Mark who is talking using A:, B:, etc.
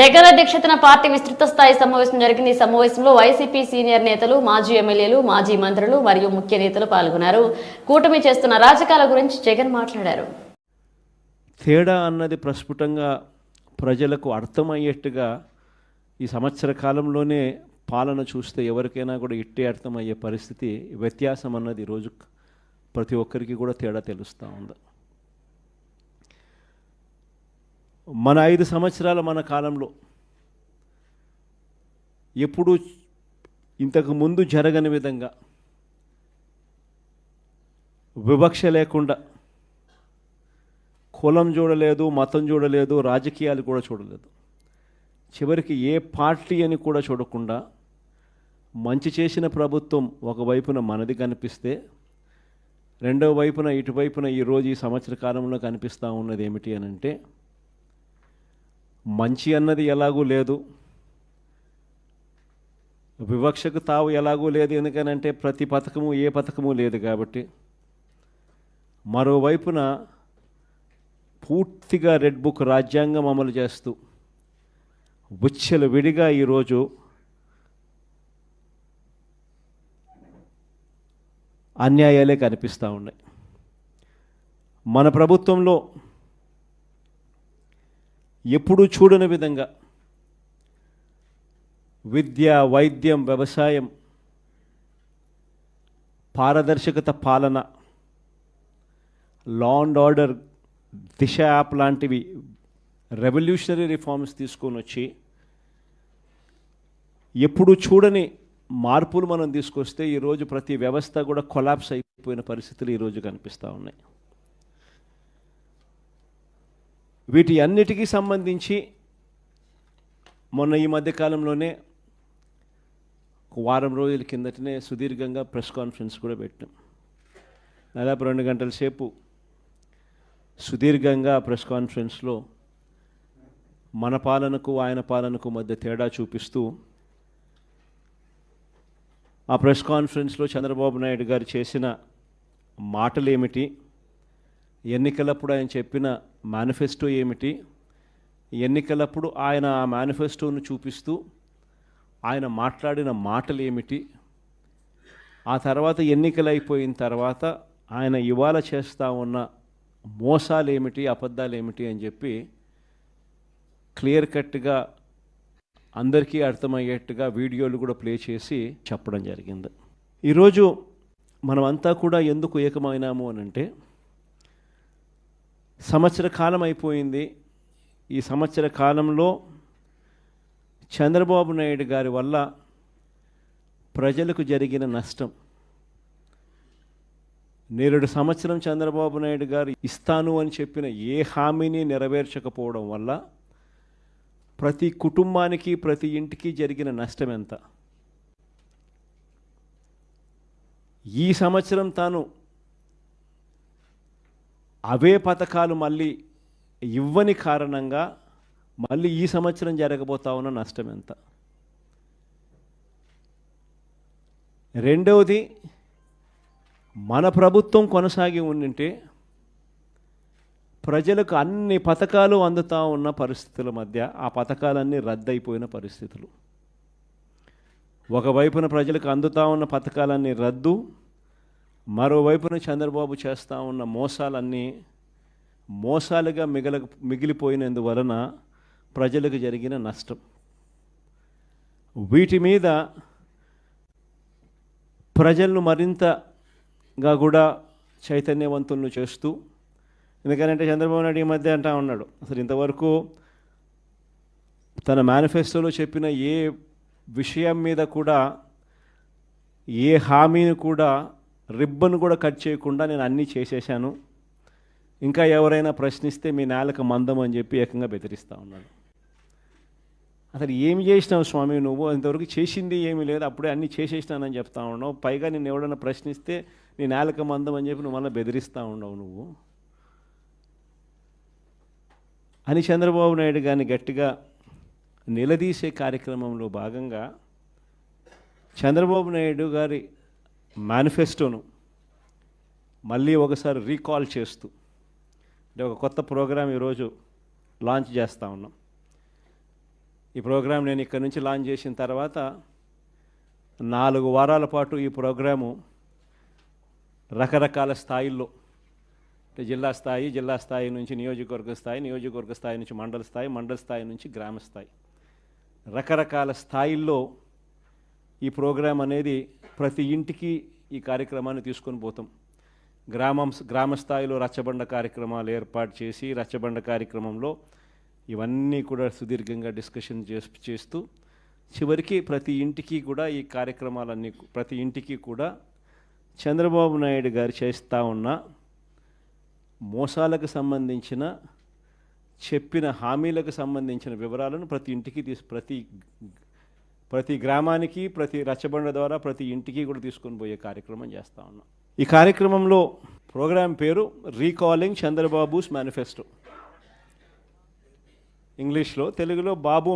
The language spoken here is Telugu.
A: జగన్ అధ్యక్షతన పార్టీ విస్తృత స్థాయి సమావేశం జరిగింది. ఈ సమావేశంలో వైసీపీ సీనియర్ నేతలు, మాజీ ఎమ్మెల్యేలు, మాజీ మంత్రులు మరియు ముఖ్య నేతలు పాల్గొన్నారు. కూటమి చేస్తున్న రాజకీయాల గురించి జగన్ మాట్లాడారు.
B: తేడా అన్నది ప్రస్ఫుటంగా ప్రజలకు అర్థమయ్యేట్టుగా ఈ సంవత్సర కాలంలోనే పాలన చూస్తే ఎవరికైనా కూడా ఇట్టే అర్థమయ్యే పరిస్థితి, వ్యత్యాసం అన్నది ఈరోజు ప్రతి ఒక్కరికి కూడా తేడా తెలుస్తూ ఉంది. మన 5 సంవత్సరాల మన కాలంలో ఎప్పుడూ ఇంతకు ముందు జరగని విధంగా వివక్ష లేకుండా, కులం చూడలేదు, మతం చూడలేదు, రాజకీయాలు కూడా చూడలేదు, చివరికి ఏ పార్టీ అని కూడా చూడకుండా మంచి చేసిన ప్రభుత్వం ఒకవైపున మనది కనిపిస్తే, రెండవ వైపున ఇటువైపున ఈరోజు ఈ సంవత్సర కాలంలో కనిపిస్తూ ఉన్నది ఏమిటి అని అంటే, మంచి అన్నది ఎలాగూ లేదు, వివక్షకు తావు ఎలాగూ లేదు. ఎందుకనంటే ప్రతి పథకము ఏ పథకము లేదు కాబట్టి. మరోవైపున పూర్తిగా రెడ్ బుక్ రాజ్యాంగం అమలు చేస్తూ విచ్చలు విడిగా ఈరోజు అన్యాయాలే కనిపిస్తూ ఉన్నాయి. మన ప్రభుత్వంలో ఎప్పుడూ చూడని విధంగా విద్య, వైద్యం, వ్యవసాయం, పారదర్శకత పాలన, law and order, Disha app లాంటివి రెవల్యూషనరీ రిఫార్మ్స్ తీసుకొని వచ్చి ఎప్పుడు చూడని మార్పులు మనం తీసుకొస్తే ఈరోజు ప్రతి వ్యవస్థ కూడా కొలాప్స్ అయిపోయిన పరిస్థితులు ఈరోజు కనిపిస్తూ ఉన్నాయి. వీటి అన్నిటికీ సంబంధించి మొన్న ఈ మధ్యకాలంలోనే వారం రోజుల కిందటనే సుదీర్ఘంగా ప్రెస్ కాన్ఫరెన్స్ కూడా పెట్టాం. దాదాపు 2 గంటల సేపు సుదీర్ఘంగా ప్రెస్ కాన్ఫరెన్స్లో మన పాలనకు ఆయన పాలనకు మధ్య తేడా చూపిస్తూ, ఆ ప్రెస్ కాన్ఫరెన్స్లో చంద్రబాబు నాయుడు గారు చేసిన మాటలు ఏమిటి, ఎన్నికలప్పుడు ఆయన చెప్పిన మేనిఫెస్టో ఏమిటి, ఎన్నికలప్పుడు ఆయన ఆ మేనిఫెస్టోను చూపిస్తూ ఆయన మాట్లాడిన మాటలు ఏమిటి, ఆ తర్వాత ఎన్నికలు అయిపోయిన తర్వాత ఆయన ఇవాళ చేస్తూ ఉన్న మోసాలు ఏమిటి, అబద్ధాలు ఏమిటి అని చెప్పి క్లియర్ కట్గా అందరికీ అర్థమయ్యేట్టుగా వీడియోలు కూడా ప్లే చేసి చెప్పడం జరిగింది. ఈరోజు మనమంతా కూడా ఎందుకు ఏకమైనాము అని అంటే, సంవత్సర కాలం అయిపోయింది. ఈ సంవత్సర కాలంలో చంద్రబాబు నాయుడు గారి వల్ల ప్రజలకు జరిగిన నష్టం, నేరుడు సంవత్సరం చంద్రబాబు నాయుడు గారు ఇస్తాను అని చెప్పిన ఏ హామీని నెరవేర్చకపోవడం వల్ల ప్రతి కుటుంబానికి, ప్రతి ఇంటికి జరిగిన నష్టం ఎంత. ఈ సంవత్సరం తాను అవే పథకాలు మళ్ళీ ఇవ్వని కారణంగా మళ్ళీ ఈ సంవత్సరం జరగబోతా ఉన్న నష్టం ఎంత. రెండవది, మన ప్రభుత్వం కొనసాగి ఉండింటే ప్రజలకు అన్ని పథకాలు అందుతూ ఉన్న పరిస్థితుల మధ్య ఆ పథకాలన్నీ రద్దయిపోయిన పరిస్థితులు. ఒకవైపున ప్రజలకు అందుతూ ఉన్న పథకాలన్నీ రద్దు, మరోవైపున చంద్రబాబు చేస్తూ ఉన్న మోసాలన్నీ మోసాలుగా మిగిలిపోయినందువలన ప్రజలకు జరిగిన నష్టం. వీటి మీద ప్రజలను మరింతగా కూడా చైతన్యవంతులను చేస్తూ, ఎందుకంటే చంద్రబాబు నాయుడు ఈ మధ్య అంటా ఉన్నాడు, అసలు ఇంతవరకు తన మేనిఫెస్టోలో చెప్పిన ఏ విషయం మీద కూడా, ఏ హామీని కూడా, రిబ్బన్ కూడా కట్ చేయకుండా నేను అన్నీ చేసేసాను, ఇంకా ఎవరైనా ప్రశ్నిస్తే మీ నేలకు మందం అని చెప్పి ఏకంగా బెదిరిస్తూ ఉన్నాడు. అసలు ఏమి చేసినావు స్వామి నువ్వు? ఇంతవరకు చేసింది ఏమీ లేదు, అప్పుడే అన్నీ చేసేసినానని చెప్తా ఉన్నావు. పైగా నేను ఎవడన్నా ప్రశ్నిస్తే నీ నేలకు మందం అని చెప్పి నువ్వు మళ్ళీ బెదిరిస్తూ ఉన్నావు నువ్వు అని చంద్రబాబు నాయుడు గారిని గట్టిగా నిలదీసే కార్యక్రమంలో భాగంగా చంద్రబాబు నాయుడు గారి మేనిఫెస్టోను మళ్ళీ ఒకసారి రీకాల్ చేస్తూ, అంటే ఒక కొత్త ప్రోగ్రాం ఈరోజు లాంచ్ చేస్తూ ఉన్నాం. ఈ ప్రోగ్రాం నేను ఇక్కడ నుంచి లాంచ్ చేసిన తర్వాత 4 వారాల పాటు ఈ ప్రోగ్రాము రకరకాల స్థాయిల్లో, అంటే జిల్లా స్థాయి నుంచి నియోజకవర్గ స్థాయి నుంచి మండల స్థాయి నుంచి గ్రామ స్థాయి, రకరకాల స్థాయిల్లో ఈ ప్రోగ్రాం అనేది ప్రతి ఇంటికి ఈ కార్యక్రమాన్ని తీసుకొని పోతాం. గ్రామ స్థాయిలో రచ్చబండ కార్యక్రమాలు ఏర్పాటు చేసి రచ్చబండ కార్యక్రమంలో ఇవన్నీ కూడా సుదీర్ఘంగా డిస్కషన్ చేస్తూ చివరికి ప్రతి ఇంటికి కూడా ఈ కార్యక్రమాలన్నీ ప్రతి ఇంటికి కూడా చంద్రబాబు నాయుడు గారు చేస్తూ ఉన్న మోసాలకు సంబంధించిన చెప్పిన హామీలకు సంబంధించిన వివరాలను ప్రతి ఇంటికి ప్రతి గ్రామానికి ప్రతి రచ్చబండ ద్వారా ప్రతి ఇంటికి కూడా తీసుకొని పోయే కార్యక్రమం చేస్తూ ఉన్నాం. ఈ కార్యక్రమంలో ప్రోగ్రాం పేరు రీకాలింగ్ చంద్రబాబుస్ మేనిఫెస్టో. ఇంగ్లీష్లో, తెలుగులో బాబు